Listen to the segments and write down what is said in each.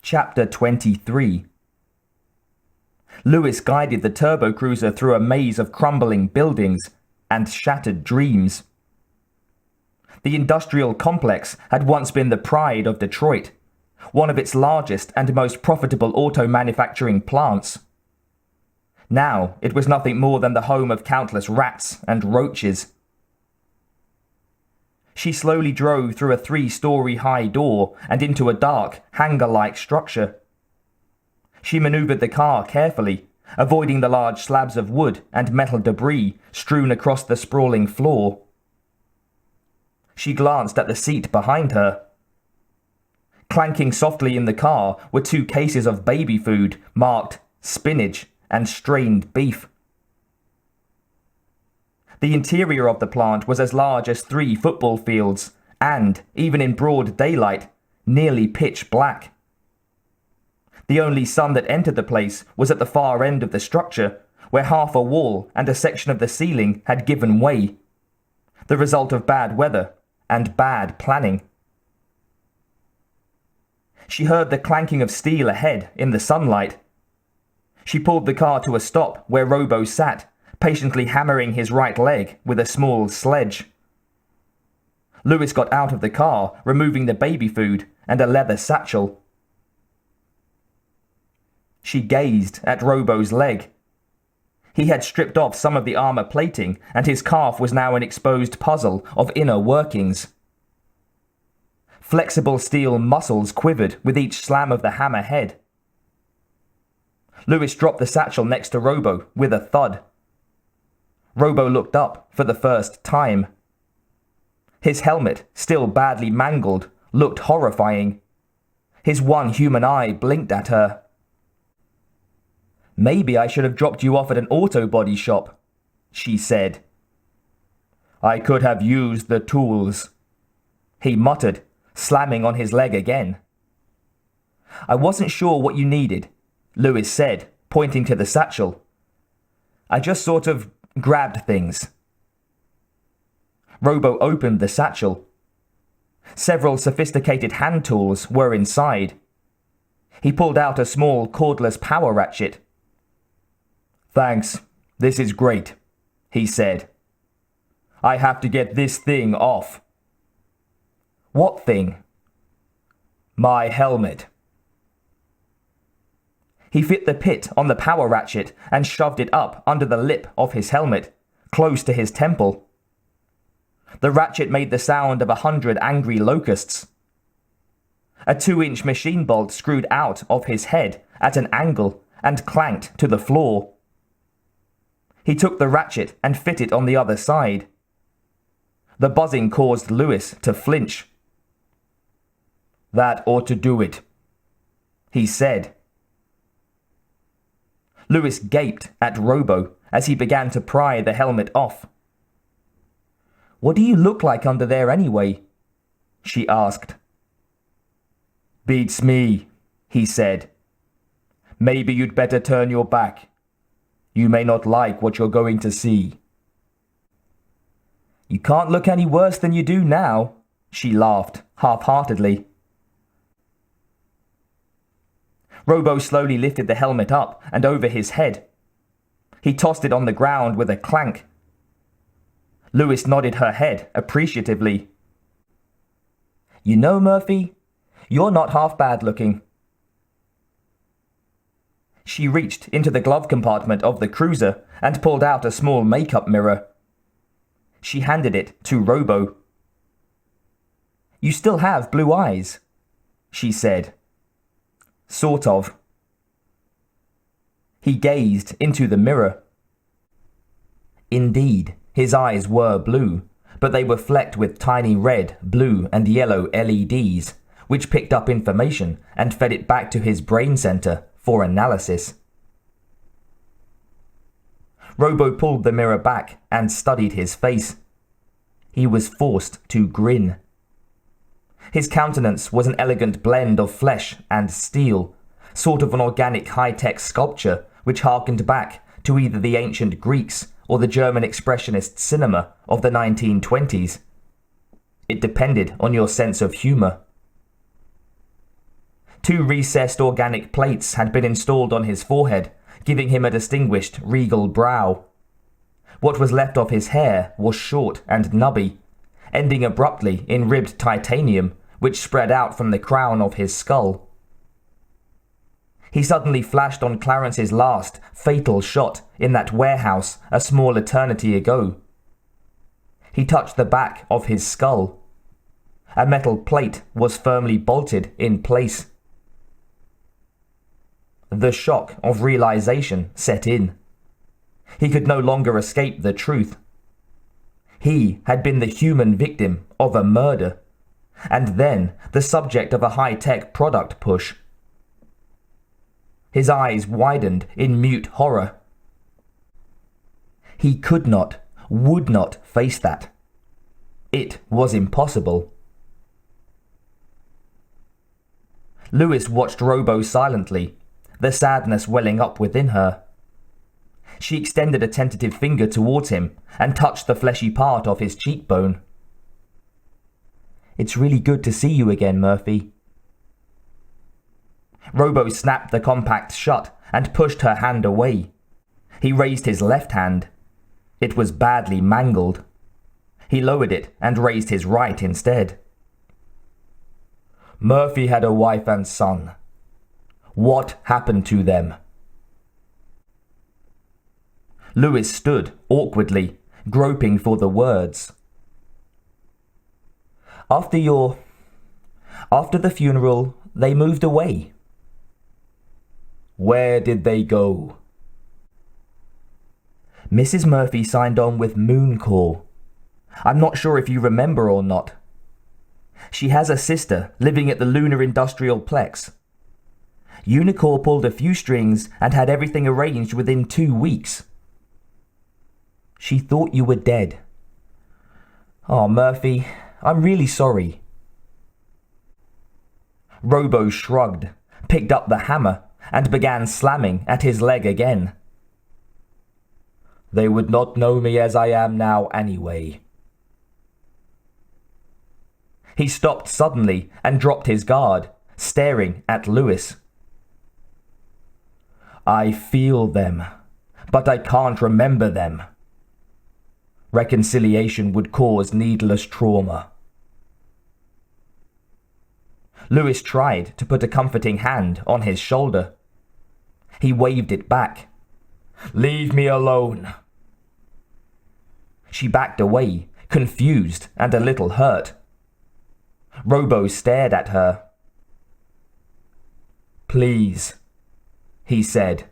Chapter 23. Lewis guided the turbo cruiser through a maze of crumbling buildings and shattered dreams. The industrial complex had once been the pride of Detroit, one of its largest and most profitable auto manufacturing plants. Now it was nothing more than the home of countless rats and roaches. She slowly drove through a 3-story high door and into a dark, hangar-like structure. She maneuvered the car carefully, avoiding the large slabs of wood and metal debris strewn across the sprawling floor. She glanced at the seat behind her. Clanking softly in the car were 2 cases of baby food marked spinach and strained beef. The interior of the plant was as large as 3 football fields and, even in broad daylight, nearly pitch black. The only sun that entered the place was at the far end of the structure, where half a wall and a section of the ceiling had given way, the result of bad weather and bad planning. She heard the clanking of steel ahead in the sunlight. She pulled the car to a stop where Robo sat, patiently hammering his right leg with a small sledge. Lewis got out of the car, removing the baby food and a leather satchel. She gazed at Robo's leg. He had stripped off some of the armor plating, and his calf was now an exposed puzzle of inner workings. Flexible steel muscles quivered with each slam of the hammer head. Lewis dropped the satchel next to Robo with a thud. Robo looked up for the first time. His helmet, still badly mangled, looked horrifying. His one human eye blinked at her. "Maybe I should have dropped you off at an auto body shop," she said. "I could have used the tools," he muttered, slamming on his leg again. "I wasn't sure what you needed," Lewis said, pointing to the satchel. "I just sort of grabbed things." Robo opened the satchel. Several sophisticated hand tools were inside. He pulled out a small cordless power ratchet. "Thanks, this is great," he said. "I have to get this thing off." "What thing?" "My helmet." He fit the pit on the power ratchet and shoved it up under the lip of his helmet, close to his temple. The ratchet made the sound of 100 angry locusts. A 2-inch machine bolt screwed out of his head at an angle and clanked to the floor. He took the ratchet and fit it on the other side. The buzzing caused Lewis to flinch. "That ought to do it," he said. Lewis gaped at Robo as he began to pry the helmet off. "What do you look like under there anyway?" she asked. "Beats me," he said. "Maybe you'd better turn your back. You may not like what you're going to see." "You can't look any worse than you do now," she laughed, half-heartedly. Robo slowly lifted the helmet up and over his head. He tossed it on the ground with a clank. Lewis nodded her head appreciatively. "You know, Murphy, you're not half bad looking." She reached into the glove compartment of the cruiser and pulled out a small makeup mirror. She handed it to Robo. "You still have blue eyes," she said. "Sort of." He gazed into the mirror. Indeed, his eyes were blue, but they were flecked with tiny red, blue, and yellow LEDs, which picked up information and fed it back to his brain center for analysis. Robo pulled the mirror back and studied his face. He was forced to grin. His countenance was an elegant blend of flesh and steel, sort of an organic high-tech sculpture which harkened back to either the ancient Greeks or the German expressionist cinema of the 1920s. It depended on your sense of humor. 2 recessed organic plates had been installed on his forehead, giving him a distinguished, regal brow. What was left of his hair was short and nubby, ending abruptly in ribbed titanium, which spread out from the crown of his skull. He suddenly flashed on Clarence's last, fatal shot in that warehouse a small eternity ago. He touched the back of his skull. A metal plate was firmly bolted in place. The shock of realization set in. He could no longer escape the truth. He had been the human victim of a murder, and then the subject of a high-tech product push. His eyes widened in mute horror. He could not, would not face that. It was impossible. Louis watched Robo silently, the sadness welling up within her. She extended a tentative finger towards him and touched the fleshy part of his cheekbone. "It's really good to see you again, Murphy." Robo snapped the compact shut and pushed her hand away. He raised his left hand. It was badly mangled. He lowered it and raised his right instead. "Murphy had a wife and son. What happened to them?" Louis stood awkwardly, groping for the words. After the funeral, they moved away." "Where did they go?" "Mrs. Murphy signed on with Moon Corps. I'm not sure if you remember or not. She has a sister living at the Lunar Industrial Plex. Unicorp pulled a few strings and had everything arranged within 2 weeks. She thought you were dead. Oh, Murphy, I'm really sorry." Robo shrugged, picked up the hammer, and began slamming at his leg again. "They would not know me as I am now anyway." He stopped suddenly and dropped his guard, staring at Louis. "I feel them, but I can't remember them. Reconciliation would cause needless trauma." Louis tried to put a comforting hand on his shoulder. He waved it back. "Leave me alone." She backed away, confused and a little hurt. Robo stared at her. "Please," he said.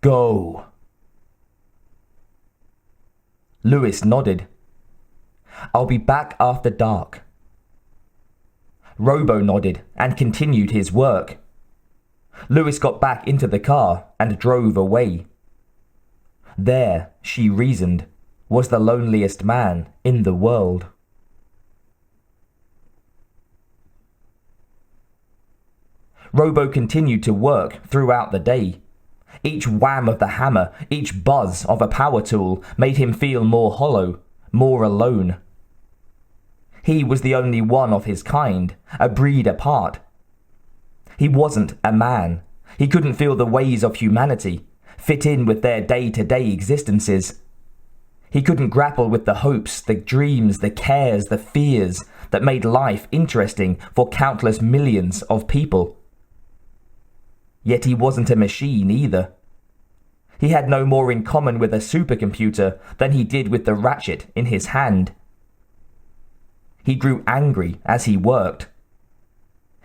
"Go." Louis nodded. "I'll be back after dark." Robo nodded and continued his work. Louis got back into the car and drove away. There, she reasoned, was the loneliest man in the world. Robo continued to work throughout the day. Each wham of the hammer, each buzz of a power tool made him feel more hollow, more alone. He was the only one of his kind, a breed apart. He wasn't a man. He couldn't feel the ways of humanity, fit in with their day-to-day existences. He couldn't grapple with the hopes, the dreams, the cares, the fears that made life interesting for countless millions of people. Yet he wasn't a machine either. He had no more in common with a supercomputer than he did with the ratchet in his hand. He grew angry as he worked.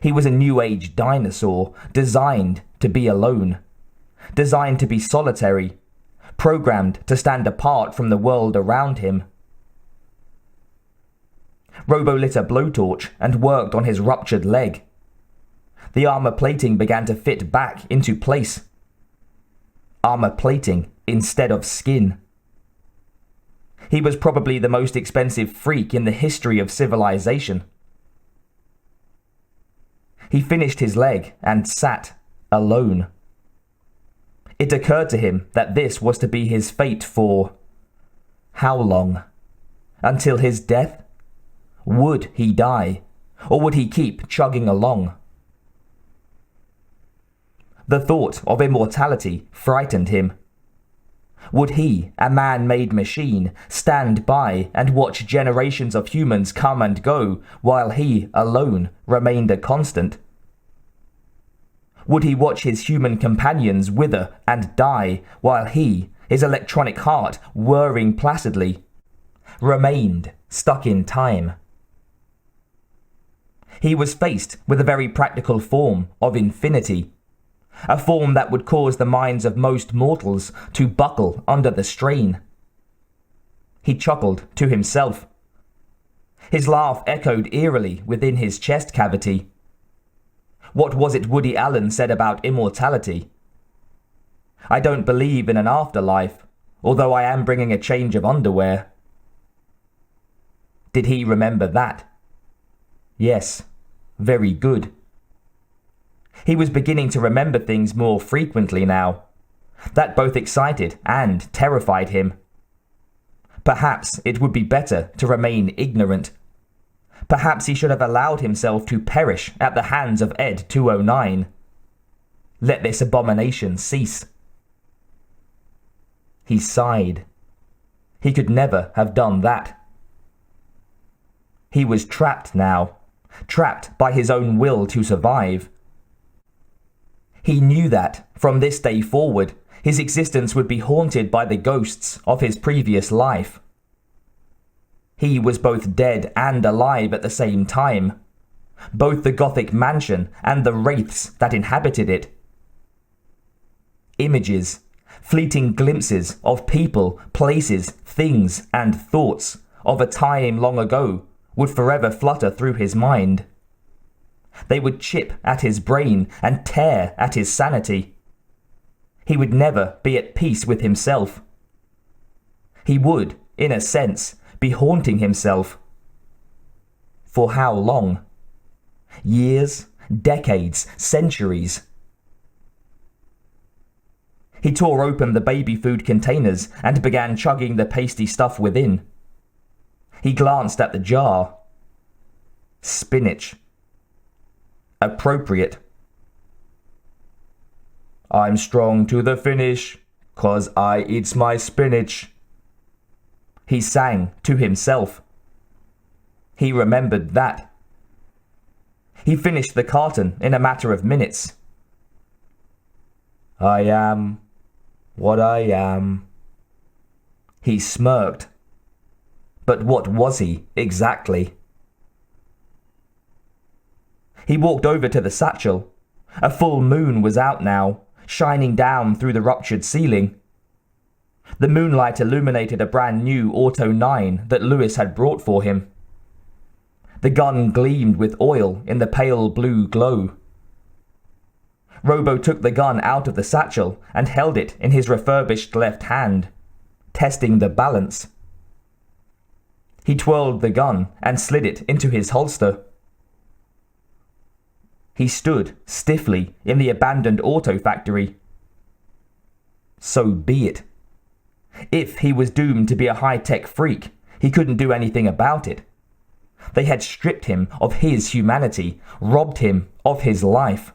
He was a new age dinosaur, designed to be alone, designed to be solitary, programmed to stand apart from the world around him. Robo lit a blowtorch and worked on his ruptured leg. The armor plating began to fit back into place. Armor plating instead of skin. He was probably the most expensive freak in the history of civilization. He finished his leg and sat alone. It occurred to him that this was to be his fate for how long? Until his death? Would he die? Or would he keep chugging along, The thought of immortality frightened him. Would he, a man-made machine, stand by and watch generations of humans come and go while he, alone, remained a constant? Would he watch his human companions wither and die while he, his electronic heart whirring placidly, remained stuck in time? He was faced with a very practical form of infinity, a form that would cause the minds of most mortals to buckle under the strain. He chuckled to himself. His laugh echoed eerily within his chest cavity. What was it Woody Allen said about immortality? I don't believe in an afterlife, although I am bringing a change of underwear. Did he remember that? Yes, very good. He was beginning to remember things more frequently now. That both excited and terrified him. Perhaps it would be better to remain ignorant. Perhaps he should have allowed himself to perish at the hands of Ed 209. Let this abomination cease. He sighed. He could never have done that. He was trapped now, trapped by his own will to survive. He knew that, from this day forward, his existence would be haunted by the ghosts of his previous life. He was both dead and alive at the same time, both the Gothic mansion and the wraiths that inhabited it. Images, fleeting glimpses of people, places, things, and thoughts of a time long ago would forever flutter through his mind. They would chip at his brain and tear at his sanity. He would never be at peace with himself. He would, in a sense, be haunting himself. For how long? Years, decades, centuries. He tore open the baby food containers and began chugging the pasty stuff within. He glanced at the jar. Spinach. Appropriate. I'm strong to the finish, 'cause I eats my spinach. He sang to himself. He remembered that. He finished the carton in a matter of minutes. I am what I am. He smirked. But what was he exactly? He walked over to the satchel. A full moon was out now, shining down through the ruptured ceiling. The moonlight illuminated a brand new Auto 9 that Lewis had brought for him. The gun gleamed with oil in the pale blue glow. Robo took the gun out of the satchel and held it in his refurbished left hand, testing the balance. He twirled the gun and slid it into his holster. He stood stiffly in the abandoned auto factory. So be it. If he was doomed to be a high-tech freak, he couldn't do anything about it. They had stripped him of his humanity, robbed him of his life,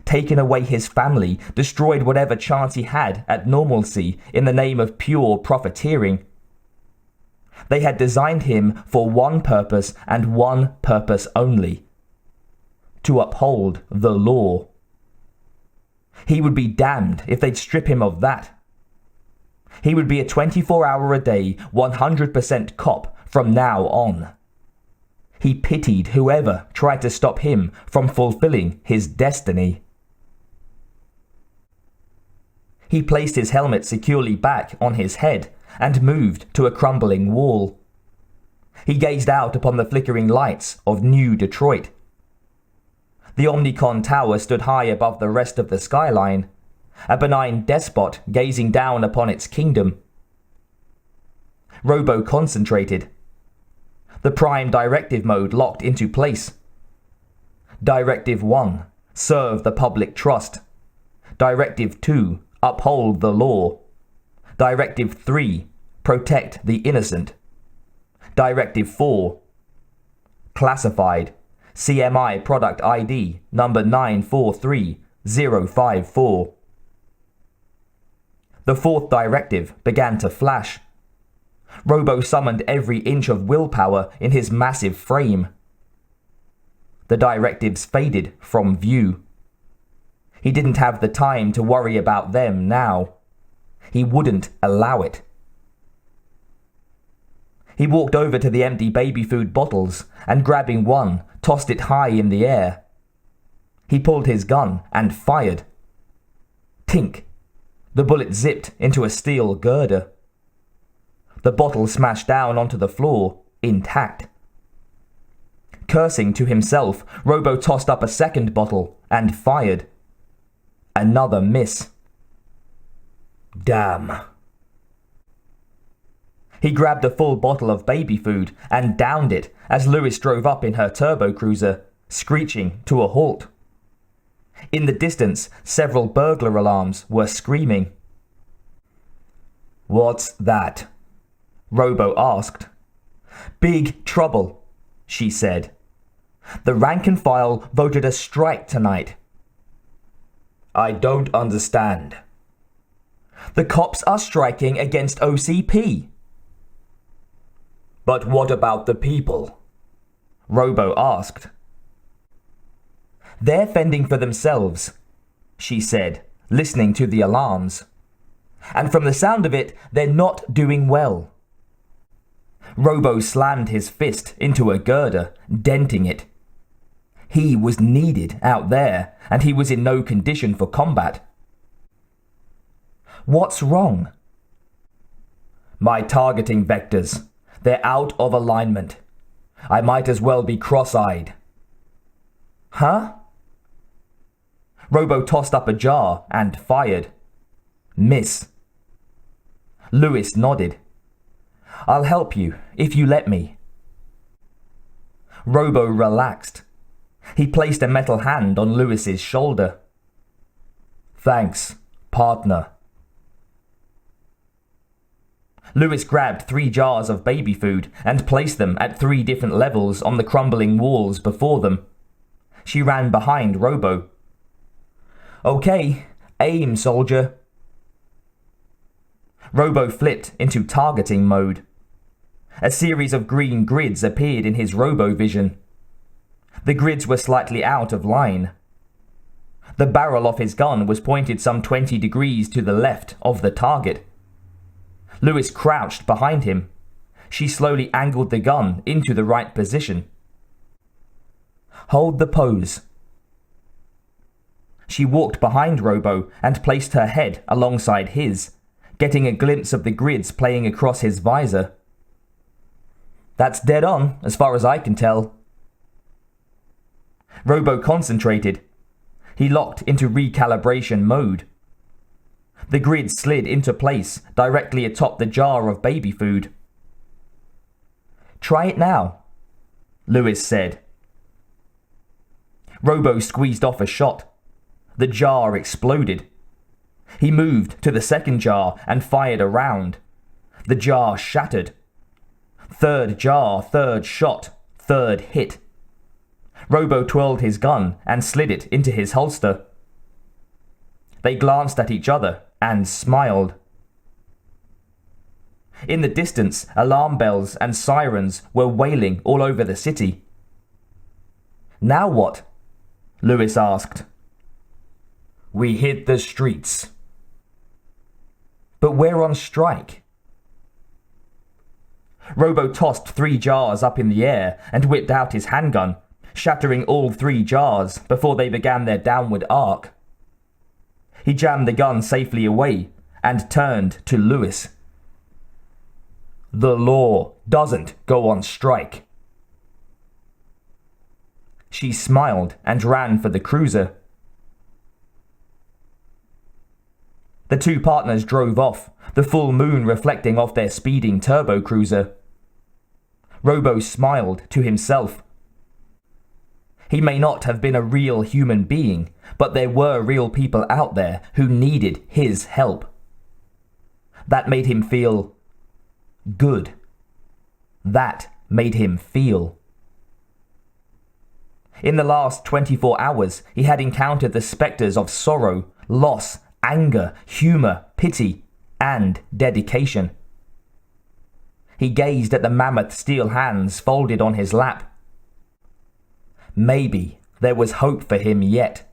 taken away his family, destroyed whatever chance he had at normalcy in the name of pure profiteering. They had designed him for one purpose and one purpose only: to uphold the law. He would be damned if they'd strip him of that. He would be a 24-hour-a-day, 100% cop from now on. He pitied whoever tried to stop him from fulfilling his destiny. He placed his helmet securely back on his head and moved to a crumbling wall. He gazed out upon the flickering lights of New Detroit. The Omnicon Tower stood high above the rest of the skyline, a benign despot gazing down upon its kingdom. Robo concentrated. The Prime Directive mode locked into place. Directive 1, serve the public trust. Directive 2, uphold the law. Directive 3, protect the innocent. Directive 4, classified, CMI product ID number 943, 054. The fourth directive began to flash. Robo summoned every inch of willpower in his massive frame. The directives faded from view. He didn't have the time to worry about them now. He wouldn't allow it. He walked over to the empty baby food bottles and, grabbing one, tossed it high in the air. He pulled his gun and fired. Tink! The bullet zipped into a steel girder. The bottle smashed down onto the floor, intact. Cursing to himself, Robo tossed up a second bottle and fired. Another miss. Damn. He grabbed a full bottle of baby food and downed it as Lewis drove up in her turbo cruiser, screeching to a halt. In the distance, several burglar alarms were screaming. "What's that?" Robo asked. "Big trouble," she said. "The rank and file voted a strike tonight." "I don't understand." "The cops are striking against OCP." "But what about the people?" Robo asked. "They're fending for themselves," she said, listening to the alarms. "And from the sound of it, they're not doing well." Robo slammed his fist into a girder, denting it. He was needed out there, and he was in no condition for combat. "What's wrong?" "My targeting vectors. They're out of alignment. I might as well be cross-eyed." "Huh?" Robo tossed up a jar and fired. Miss. Lewis nodded. "I'll help you, if you let me." Robo relaxed. He placed a metal hand on Lewis's shoulder. "Thanks, partner." Lewis grabbed 3 jars of baby food and placed them at 3 different levels on the crumbling walls before them. She ran behind Robo. "Okay, aim, soldier." Robo flipped into targeting mode. A series of green grids appeared in his robo-vision. The grids were slightly out of line. The barrel of his gun was pointed some 20 degrees to the left of the target. Lewis crouched behind him. She slowly angled the gun into the right position. "Hold the pose." She walked behind Robo and placed her head alongside his, getting a glimpse of the grids playing across his visor. "That's dead on, as far as I can tell." Robo concentrated. He locked into recalibration mode. The grid slid into place directly atop the jar of baby food. "Try it now," Lewis said. Robo squeezed off a shot. The jar exploded. He moved to the second jar and fired a round. The jar shattered. Third jar, third shot, third hit. Robo twirled his gun and slid it into his holster. They glanced at each other and smiled. In the distance, alarm bells and sirens were wailing all over the city. "Now what?" Lewis asked. "We hit the streets." "But we're on strike." Robo tossed 3 jars up in the air and whipped out his handgun, shattering all 3 jars before they began their downward arc. He jammed the gun safely away and turned to Lewis. "The law doesn't go on strike." She smiled and ran for the cruiser. The 2 partners drove off, the full moon reflecting off their speeding turbo cruiser. Robo smiled to himself. He may not have been a real human being, but there were real people out there who needed his help. That made him feel good. That made him feel. In the last 24 hours, he had encountered the spectres of sorrow, loss, anger, humour, pity, and dedication. He gazed at the mammoth steel hands folded on his lap. Maybe there was hope for him yet.